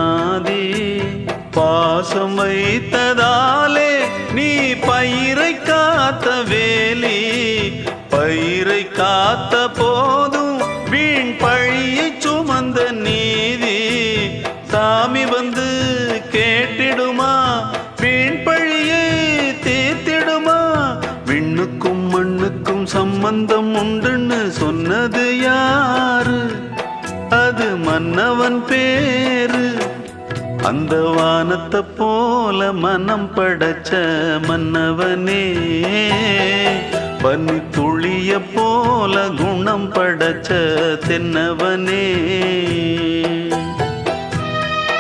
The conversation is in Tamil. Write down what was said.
அநாதி பாசம் வைத்ததாலே நீ பயிரை காத்த வேலி பயிரை காத்த போதும் வீண் பழியை சுமந்த நீதி சாமி வந்து கேட்டிடுமா வீண் பழியை தீர்த்திடுமா விண்ணுக்கும் மண்ணுக்கும் சம்பந்தம் உண்டுன்னு சொன்னது யாரு அது மன்னவன் பேரு அந்த வானத்தை போல மனம் படைச்ச மன்னவனே பனி துளிய போல குணம் படைச்ச தென்னவனே